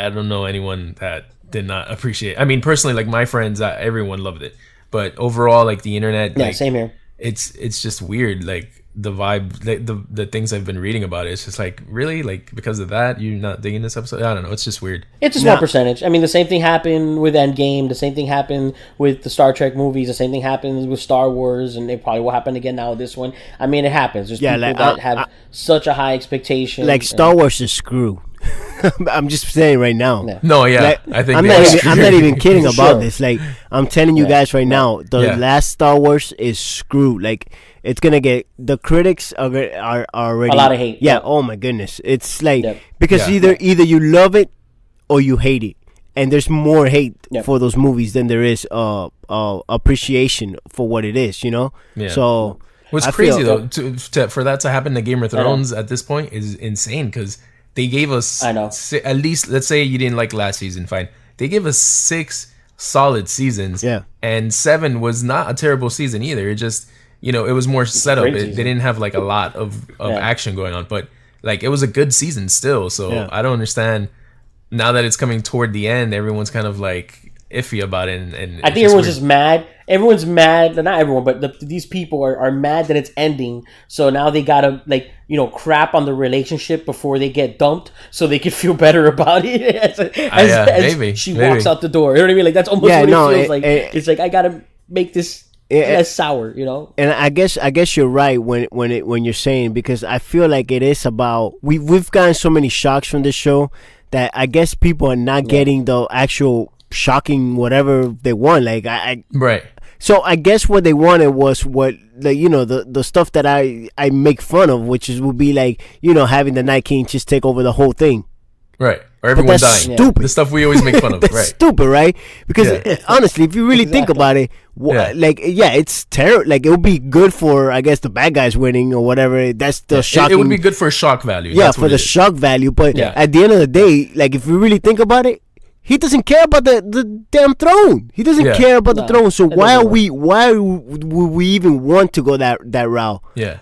don't know anyone that did not appreciate it. I mean, personally, like my friends, everyone loved it, but overall, like the internet, same here. it's just weird. Like the vibe, the things I've been reading about it, it's just like, really, like because of that you're not digging this episode. I don't know, it's just weird. It's a small percentage. I mean, the same thing happened with Endgame. The same thing happened with the Star Trek movies. The same thing happens with Star Wars, and it probably will happen again now with this one. I mean, it happens. There's people that have such a high expectation. Like Star Wars is screw. I'm just saying right now. Yeah. No, yeah, Like, I think I'm not even kidding about Sure. this. Like, I'm telling you guys right now, the last Star Wars is screwed. Like, it's gonna get, the critics are already A lot of hate. Yeah. Oh my goodness. It's like because Yeah. either you love it or you hate it, and there's more hate Yep. for those movies than there is appreciation for what it is. You know. Yeah. So what's I crazy feel- though, for that to happen to Game of Thrones at this point is insane, because they gave us at least, let's say you didn't like last season, fine. They gave us 6 solid seasons. Yeah. And 7 was not a terrible season either. It just, you know, it was more setup. They didn't have like a lot of action going on, but like it was a good season still. So I don't understand now that it's coming toward the end, everyone's kind of like iffy about it. And I think everyone's just mad. Everyone's mad. Not everyone, but these people are mad that it's ending. So now they gotta, like, you know, crap on the relationship before they get dumped, so they can feel better about it. as she walks out the door. You know what I mean? Like, that's almost what it feels like. It's like, I gotta make this less sour. You know. And I guess you're right when you're saying, because I feel like it is about, we've gotten so many shocks from this show that I guess people are not getting the actual shocking whatever they want. Like right. So I guess what they wanted was what, like, you know, the stuff that I make fun of, which would be like, you know, having the Night King just take over the whole thing. Right. Or everyone dying. Stupid. The stuff we always make fun of. That's right. stupid, right? Because honestly, if you really think about it, like, it's terrible. Like, it would be good for, I guess, the bad guys winning or whatever. That's the shocking. It would be good for shock value. Yeah, for the shock value. But at the end of the day, like, if you really think about it, he doesn't care about the damn throne. He doesn't care about the throne. So why would we even want to go that route? Yeah.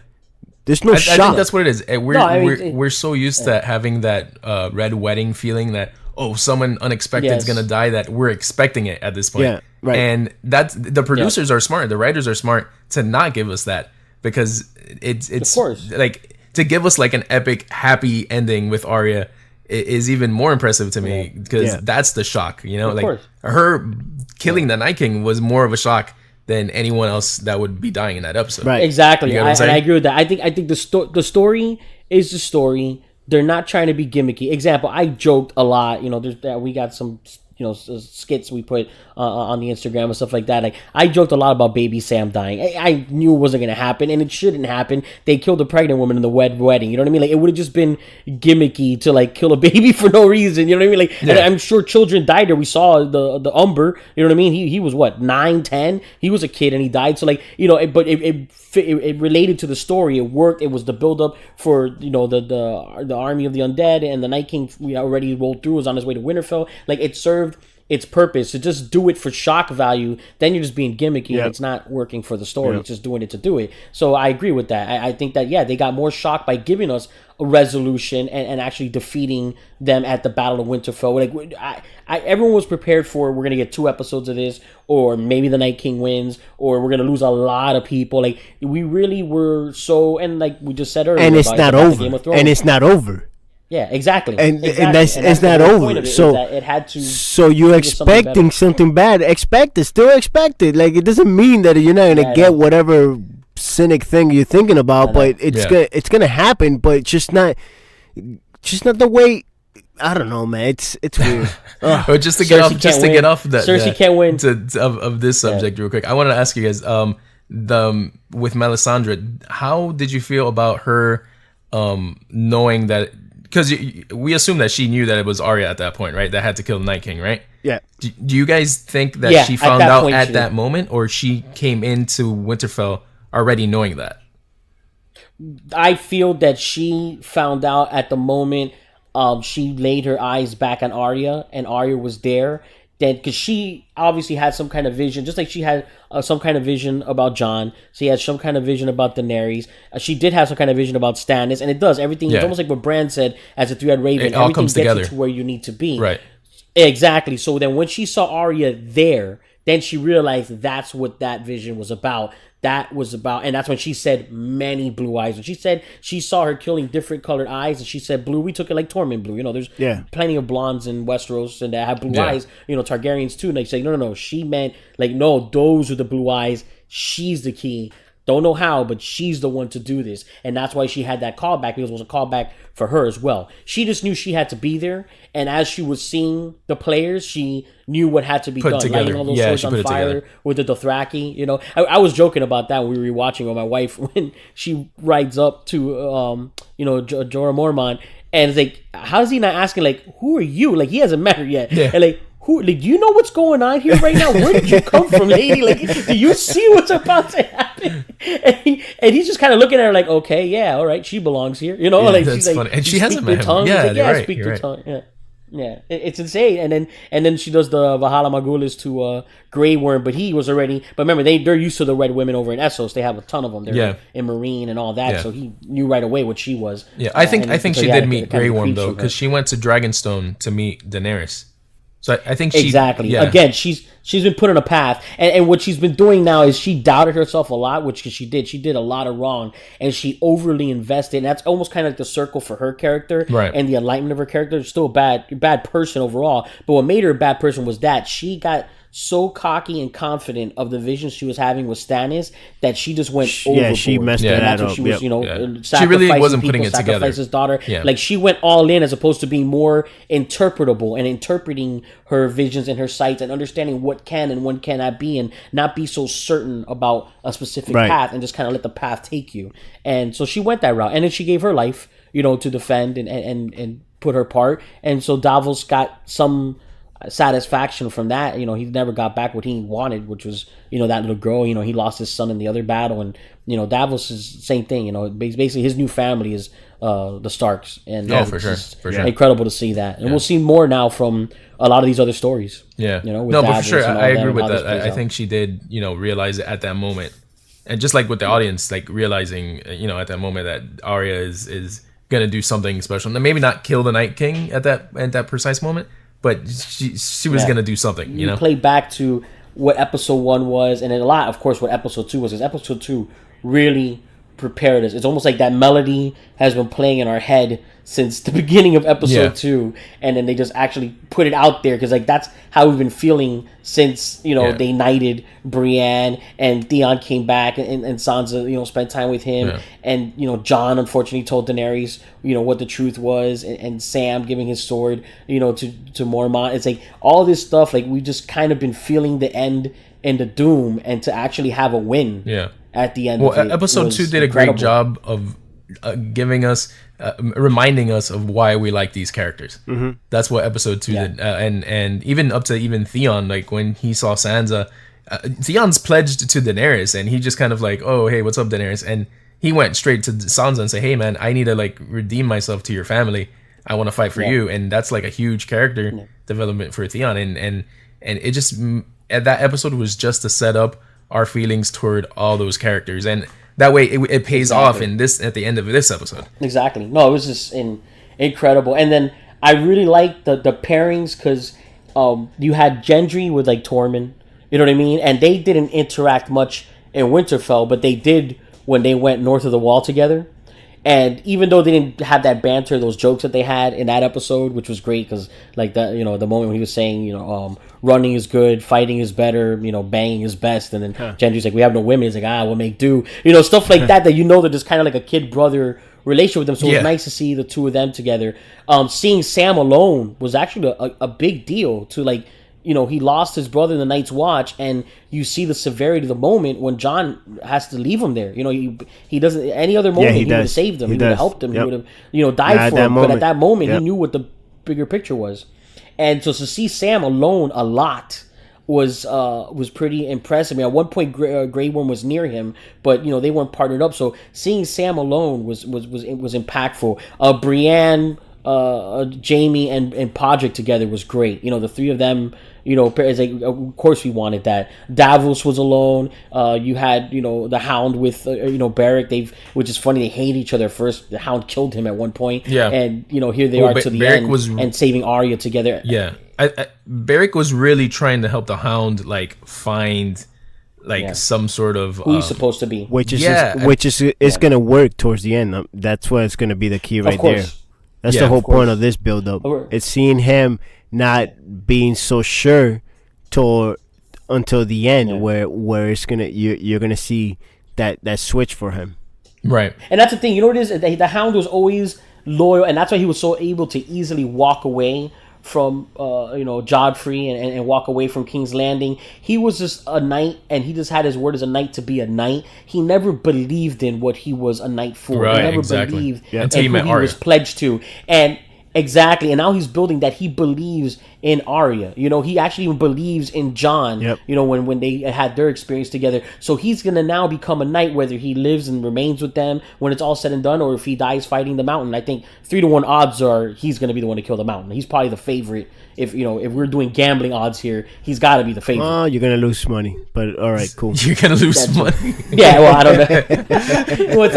There's no shock. I think that's what it is. We're so used to having that red wedding feeling that, oh, someone unexpected is gonna die, that we're expecting it at this point. Yeah, right. And that's, the producers are smart, the writers are smart to not give us that, because it's of course, like, to give us like an epic happy ending with Arya is even more impressive to me, because that's the shock, you know. Of course. Her killing the Night King was more of a shock than anyone else that would be dying in that episode. Right. Exactly. You know and I agree with that. I think the story is the story. They're not trying to be gimmicky. Example, I joked a lot. You know, we got some, you know, skits we put on the Instagram and stuff like that. Like, I joked a lot about baby Sam dying. I knew it wasn't going to happen, and it shouldn't happen. They killed a pregnant woman in the wedding. You know what I mean? Like, it would have just been gimmicky to, like, kill a baby for no reason. You know what I mean? Like, and I'm sure children died there. We saw the Umber. You know what I mean? He was what, 9, 10? He was a kid and he died. So, like, you know, but it related to the story. It worked. It was the build up for, you know, the army of the undead, and the Night King we already rolled through, was on his way to Winterfell. Like, it served its purpose. To just do it for shock value, then you're just being gimmicky, and it's not working for the story. It's just doing it to do it. So I agree with that. I think that they got more shock by giving us a resolution and actually defeating them at the Battle of Winterfell. Like, everyone was prepared for, we're gonna get 2 episodes of this, or maybe the Night King wins, or we're gonna lose a lot of people. Like, we really were so, and like we just said earlier, and it's not over. And it's not over. Yeah, exactly. And that's it's not over. So it had to. So you're expecting something bad. Still expect it. Like, it doesn't mean that you're not gonna get whatever cynic thing you're thinking about, but it's gonna happen. But just not the way. I don't know, man. It's weird. But just to get off that, Cersei can't win of this subject real quick. I want to ask you guys, with Melisandre, how did you feel about her knowing that? Because we assume that she knew that it was Arya at that point, right? That had to kill the Night King, right? Yeah. Do you guys think that she found out at that moment, or she came into Winterfell already knowing that? I feel that she found out at the moment. She laid her eyes back on Arya, and Arya was there. Then, because she obviously had some kind of vision, just like she had some kind of vision about Jon. She had some kind of vision about Daenerys. She did have some kind of vision about Stannis, and it does everything. It's almost like what Bran said as a three-eyed raven. It all comes together. Gets you to where you need to be. Right. Exactly. So then, when she saw Arya there, then she realized that's what that vision was about. that was about, and that's when she said many blue eyes. When she said she saw her killing different colored eyes, and she said blue, we took it like Tormund blue. You know, there's plenty of blondes in Westeros and that have blue eyes. You know, Targaryens too. And they say no. She meant like no, those are the blue eyes. She's the key. Don't know how, but she's the one to do this. And that's why she had that callback, because it was a callback for her as well. She just knew she had to be there. And as she was seeing the players, she knew what had to be done. Together. Lighting all those swords on fire with the Dothraki. You know, I was joking about that when we were rewatching with my wife when she rides up to, Jorah Mormont. And it's like, how is he not asking, like, who are you? Like, he hasn't met her yet. Yeah. And like, who? Like, do you know what's going on here right now? Where did you come from, lady? Like, do you see what's about to happen? And he's just kind of looking at her like, okay, yeah, all right, she belongs here. You know, like that's she's funny. like, And she hasn't met him. Tongue. Yeah, like, right. Speak the tongue. Yeah, it's insane. And then she does the Valhalla Morghulis to Grey Worm, but he was already. But remember, they're used to the red women over in Essos. They have a ton of them. They're in Marine and all that, so he knew right away what she was. Yeah, I think she did meet Grey Worm though, because she went to Dragonstone to meet Daenerys. So I think she exactly. Again, she's been put on a path, and what she's been doing now is she doubted herself a lot, which she did. She did a lot of wrong, and she overly invested. And that's almost kind of like the circle for her character, right? And the enlightenment of her character. Still a bad person overall, but what made her a bad person was that she got so cocky and confident of the vision she was having with Stannis that she just went overboard. Yeah, she messed that up. That's what she was, She really wasn't people, putting it together. Sacrifice his daughter. Yeah. Like, she went all in as opposed to being more interpretable and interpreting her visions and her sights and understanding what can and what cannot be, and not be so certain about a specific path and just kind of let the path take you. And so she went that route, and then she gave her life, to defend and put her part. And so Davos got some satisfaction from that. He never got back what he wanted, which was that little girl. He lost his son in the other battle, and Davos is the same thing. Basically his new family is the Starks, and for sure. Incredible to see that. And we'll see more now from a lot of these other stories. With Davos, but for sure, I agree with that. I out. think she did realize it at that moment, and just like with the audience, like realizing at that moment that Arya is gonna do something special. Now, maybe not kill the Night King at that precise moment, but she was gonna do something. You play back to what episode 1 was, and then a lot, of course, what episode 2 was. Because episode 2 really prepared us. It's almost like that melody has been playing in our head since the beginning of episode 2, and then they just actually put it out there, because like that's how we've been feeling since they knighted Brienne, and Theon came back, and Sansa spent time with him, and Jon unfortunately told Daenerys what the truth was, and Sam giving his sword to Mormont. It's like all this stuff, like we've just kind of been feeling the end and the doom, and to actually have a win at the end. Well, of it episode 2 did incredible. a great job of giving us, reminding us of why we like these characters. Mm-hmm. That's what episode 2 did, and even up to even Theon, like when he saw Sansa, Theon's pledged to Daenerys, and he just kind of like, oh hey, what's up, Daenerys? And he went straight to Sansa and say, hey man, I need to like redeem myself to your family. I want to fight for you, and that's like a huge character development for Theon, and it just that episode was just to set up our feelings toward all those characters, and that way it pays off in this at the end of this episode. Exactly. No, it was just incredible. And then I really liked the pairings, because you had Gendry with like Tormund, you know what I mean? And they didn't interact much in Winterfell, but they did when they went north of the wall together. And even though they didn't have that banter, those jokes that they had in that episode, which was great, because like that, the moment when he was saying, running is good, fighting is better, banging is best, and then Gendry's like, we have no women. He's like, we'll make do, stuff like that. That they're just kind of like a kid brother relation with them. So it was nice to see the two of them together. Seeing Sam alone was actually a big deal to like. He lost his brother in the Night's Watch, and you see the severity of the moment when Jon has to leave him there. He doesn't. Any other moment, he would have saved him. He would have helped him. He would have, died for him. But at that moment, he knew what the bigger picture was. And so to see Sam alone a lot was pretty impressive. I mean, at one point, Grey Worm was near him, but they weren't partnered up. So seeing Sam alone was impactful. Brienne, Jamie, and Podrick together was great. The three of them. It's like, of course we wanted that. Davos was alone. You had, the Hound with, Beric. Which is funny. They hate each other first. The Hound killed him at one point. Yeah. And here they are to the Beric end and saving Arya together. Yeah. Beric was really trying to help the Hound like find like some sort of who he's supposed to be. Which is gonna work towards the end. That's what it's gonna be the key right there. That's the whole point of this build up. It's seeing him not being so sure until the end, where it's gonna you're gonna see that switch for him. Right. And that's the thing. You know what it is? The Hound was always loyal, and that's why he was so able to easily walk away from Godfrey and walk away from King's Landing. He was just a knight, and he just had his word as a knight to be a knight. He never believed in what he was a knight for. Right, he never exactly. believed Yeah. in who he was pledged to. And exactly, and now he's building that he believes in Arya. He actually even believes in Jon. Yep. When they had their experience together. So he's gonna now become a knight, whether he lives and remains with them when it's all said and done, or if he dies fighting the Mountain. I think 3-1 odds are he's gonna be the one to kill the Mountain. He's probably the favorite. If we're doing gambling odds here, he's got to be the favorite. Oh, you're gonna lose money, but all right, cool. You're gonna lose money. Yeah, well, I don't know. Well, it's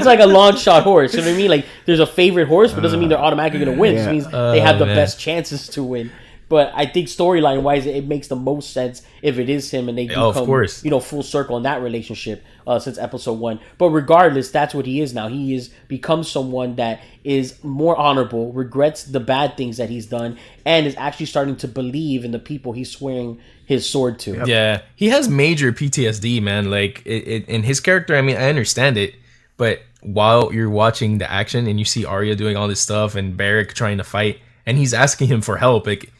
like a long shot horse. You know what I mean? Like there's a favorite horse, but doesn't mean they're automatically gonna win. It just means they have the best chances to win. But I think storyline wise, it makes the most sense if it is him and they do come, of course. Full circle in that relationship since episode 1. But regardless, that's what he is now. He is become someone that is more honorable, regrets the bad things that he's done, and is actually starting to believe in the people he's swearing his sword to. Yep. Yeah, he has major PTSD, man. Like in his character, I mean, I understand it, but while you're watching the action and you see Arya doing all this stuff and Beric trying to fight, and he's asking him for help, like.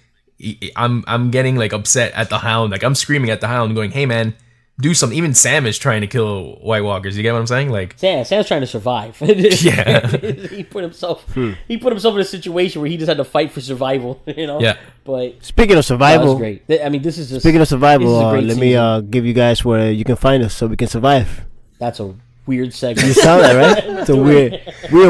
I'm getting like upset at the Hound. Like I'm screaming at the Hound, going, "Hey man, do something." Even Sam is trying to kill White Walkers. You get what I'm saying? Like Sam's trying to survive. Yeah, he put himself in a situation where he just had to fight for survival. Yeah. But speaking of survival, that was great. I mean, this is just speaking of survival. Let season. me give you guys where you can find us so we can survive. That's a weird segment. You sound that right? It's a weird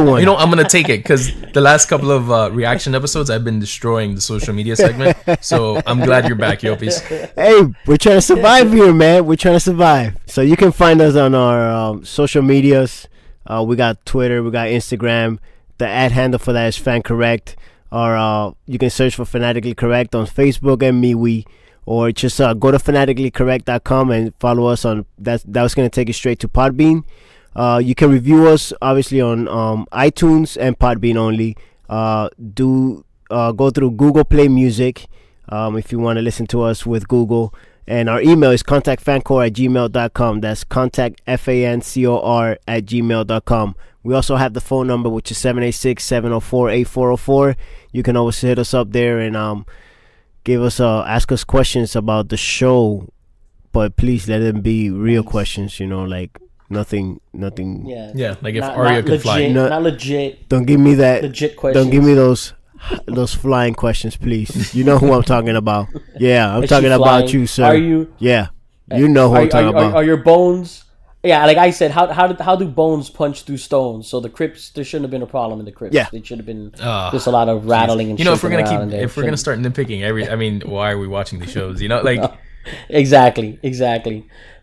one. I'm gonna take it because the last couple of reaction episodes, I've been destroying the social media segment. So I'm glad you're back, Yopis. Hey, we're trying to survive here, man. We're trying to survive. So you can find us on our social medias. We got Twitter, we got Instagram. The ad handle for that is FanCorrect. Or you can search for Fanatically Correct on Facebook and MeWe. Or just go to fanaticallycorrect.com and follow us on that. That's going to take you straight to Podbean. You can review us obviously on iTunes and Podbean only. Go through Google Play Music if you want to listen to us with Google. And our email is contactfancor@gmail.com. That's contactfancor@gmail.com. We also have the phone number, which is 786-704-8404. You can always hit us up there and ask us questions about the show, but please let them be real questions. Like nothing. Yeah. Like if Arya could fly, not legit. Don't give me that. Legit questions. Don't give me those flying questions, please. You know who I'm talking about. Yeah, I'm talking about you, sir. Are you? Yeah, you know who I'm talking about. Are your bones? Yeah, like I said, how do bones punch through stones? So the crypts, there shouldn't have been a problem in the crypts. Yeah, it should have been just a lot of rattling and. If we're gonna start nitpicking why are we watching the shows? Like exactly.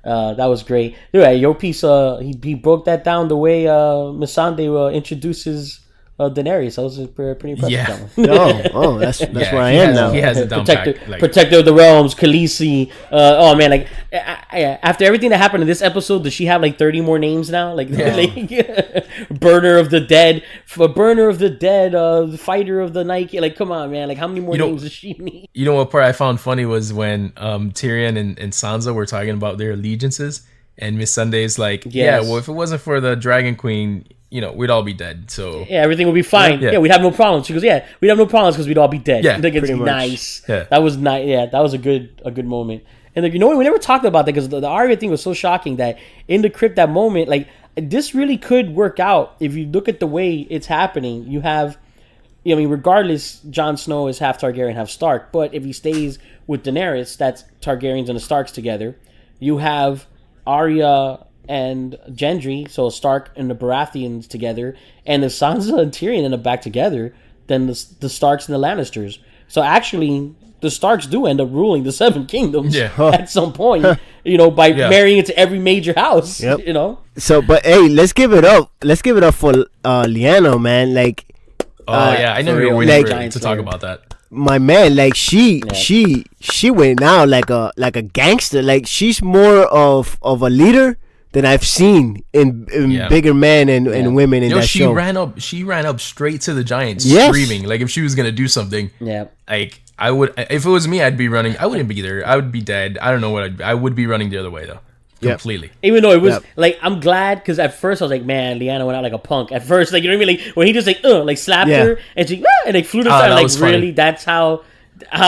That was great. Yeah, your piece. He broke that down the way Missandei introduces Daenerys. That was pretty impressive. Yeah. That's where I am now. He has it down Protector of the Realms, Khaleesi. Oh man, like after everything that happened in this episode, does she have like 30 more names now? Like Burner of the Dead, Fighter of the Night. Like, come on, man. Like, how many more names does she need? You know what part I found funny was when Tyrion and Sansa were talking about their allegiances, and Missandei's like, yeah, well, if it wasn't for the Dragon Queen, we'd all be dead. So yeah, everything would be fine. Yeah, we'd have no problems. She goes, yeah, we'd have no problems because we'd all be dead. Yeah, pretty much. Nice. Yeah. That was nice. Yeah, that was a good moment. And we never talked about that because the Arya thing was so shocking that in the crypt, that moment, like this really could work out if you look at the way it's happening. You have, regardless, Jon Snow is half Targaryen, half Stark. But if he stays with Daenerys, that's Targaryens and the Starks together. You have Arya and Gendry, so Stark and the Baratheons together, and if Sansa and Tyrion end up back together, then the Starks and the Lannisters. So actually, the Starks do end up ruling the Seven Kingdoms at some point, by marrying into every major house. Yep. So, but hey, let's give it up. Let's give it up for Lyanna, man. Like, I never waited to talk about that. my man, like she went out like a gangster. Like she's more of a leader than I've seen in bigger men and women in that show. She ran up straight to the giant, Yes. screaming like if she was gonna do something. Yeah. Like I would, if it was me, I'd be running. I wouldn't be there. I would be dead. I don't know what I would be running the other way though. Yep. Completely. Even though it was like, I'm glad because at first I was like, man, Leanna went out like a punk. At first, like, you know what I mean? Like when he just like slapped her and she and like flew to the side. Like was funny. really, that's how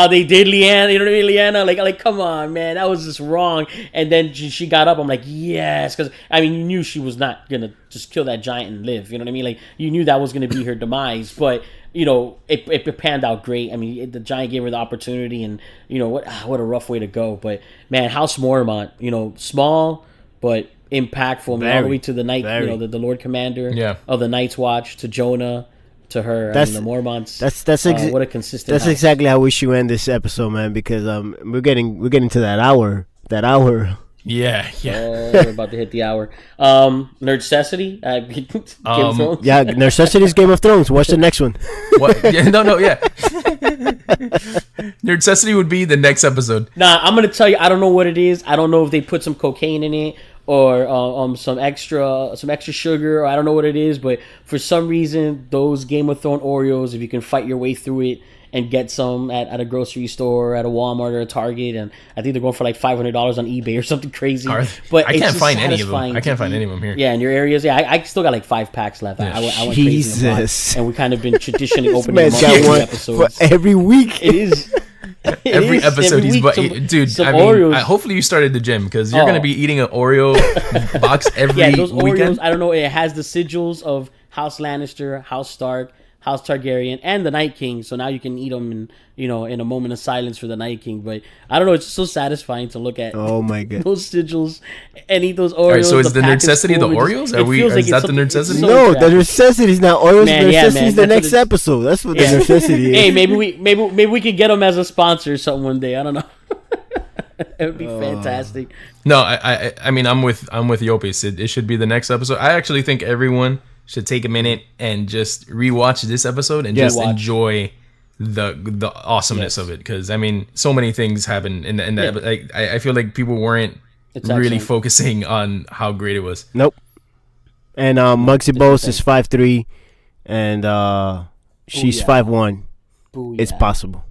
they did Leanna. You know what I mean? Leanna, like come on, man, that was just wrong. And then she got up. I'm like, yes, because I mean, you knew she was not gonna just kill that giant and live. You know what I mean? Like you knew that was gonna be her demise, but. You know, it panned out great. I mean, the giant gave her the opportunity, and you know what a rough way to go. But man, House Mormont, you know, small but impactful. I mean, all the way to the night, you know, the Lord Commander of the Night's Watch, to Jonah, to her. I mean, the Mormonts. What a consistent. That's house. exactly how we should end this episode, man. Because we're getting to that hour. Yeah. We're about to hit the hour. Nerdcessity. Game of Thrones. Yeah, Necessity's Game of Thrones. Watch the next one. What? Yeah, no, yeah. Nerdcessity would be the next episode. Nah, I'm gonna tell you. I don't know what it is. I don't know if they put some cocaine in it or some extra sugar. Or I don't know what it is, but for some reason, those Game of Thrones Oreos, if you can fight your way through it and get some at a grocery store, at a Walmart or a Target, and I think they're going for like $500 on eBay or something crazy. But I can't find any of them. I can't find any of them here. Yeah, in your areas. Yeah, I still got like 5 packs left. Yeah. I went crazy in the box, and we kind of been traditionally opening them up got every one episode. for every week. It is. Every episode he's dude. I mean, Oreos. Hopefully you started the gym because you're gonna be eating an Oreo box every those weekend. Oreos. I don't know. It has the sigils of House Lannister, House Stark, House Targaryen, and the Night King. So now you can eat them in a moment of silence for the Night King. But I don't know. It's so satisfying to look at. Oh my god. Those sigils and eat those Oreos. All right, so is the necessity the Oreos? Is that the necessity? No, the necessity is not Oreos. The necessity is the next episode. That's what the necessity is. Hey, maybe we could get them as a sponsor or something one day. I don't know. It would be fantastic. No, I mean I'm with Yopis. It should be the next episode. I actually think everyone should take a minute and just rewatch this episode and just enjoy the awesomeness of it. Because I mean, so many things happen in that. But like, I feel like people weren't really focusing on how great it was. Nope. And Muggsy Bogues is 5'3", and she's 5'1". It's possible.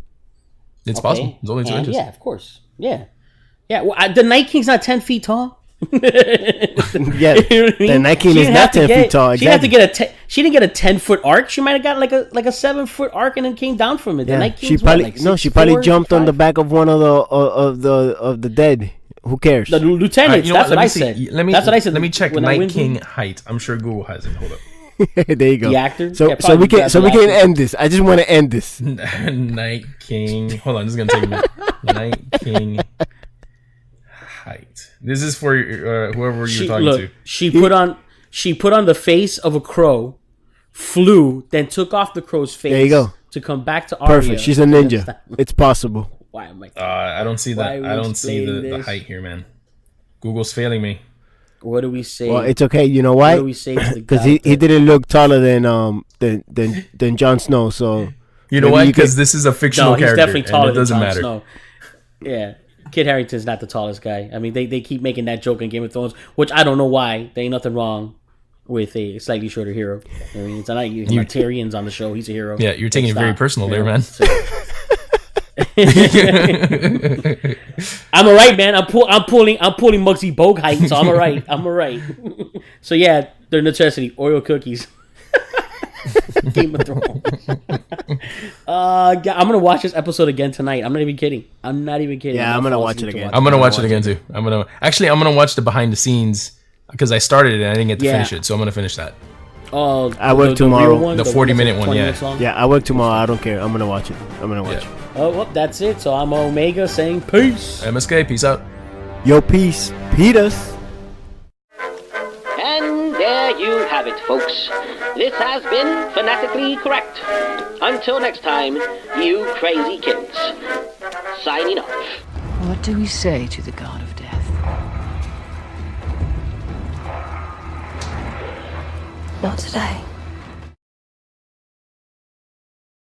It's possible. It's only 2 inches. Yeah, of course. Yeah. Well, the Night King's not 10 feet tall. Yeah, the Night King is not 10 feet tall. Exactly. She didn't get a 10-foot arc. She might have got like a 7-foot arc and then came down from it. The Night King's she probably jumped on the back of one of the dead. Who cares? The lieutenants. That's what I said. That's what I said. Let me check Night King height. I'm sure Google has it. Hold up. There you go. The actor. So we can end this. I just want to end this. Night King. Hold on, this is gonna take a minute. Night King height. This is for whoever you're talking to. She put on the face of a crow, flew, then took off the crow's face. There you go. To come back to Arya. Perfect. She's a ninja. It's possible. Why am I? I don't see that. I don't see the height here, man. Google's failing me. What do we say? Well, it's okay. You know why? What do we say? Because he didn't look taller than Jon Snow. So you know why? Because this is a fictional character. He's definitely taller than Jon matter. Snow. Yeah. Kit Harington's not the tallest guy. I mean, they keep making that joke in Game of Thrones, which I don't know why. There ain't nothing wrong with a slightly shorter hero. I mean, it's not Tyrion's on the show. He's a hero. Yeah, you're taking it very personal there, man. I'm alright, man. I'm pulling Muggsy Bogues height, so I'm alright. I'm alright. So yeah, they're necessity. Oreo cookies. Game of Thrones. I'm gonna watch this episode again tonight. I'm not even kidding. Yeah, I'm gonna watch it again. I'm gonna watch it again too. I'm gonna watch the behind the scenes because I started it and I didn't get to finish it, so I'm gonna finish that. Oh, I work tomorrow. The 40-minute one, yeah. Yeah, I work tomorrow. I don't care. I'm gonna watch it. Oh, well, that's it. So I'm Omega saying peace. MSK, peace out. Yo, peace. Peters. And there you have it, folks. This has been Fanatically Correct. Until next time, you crazy kids. Signing off. What do we say to the god of death? Not today.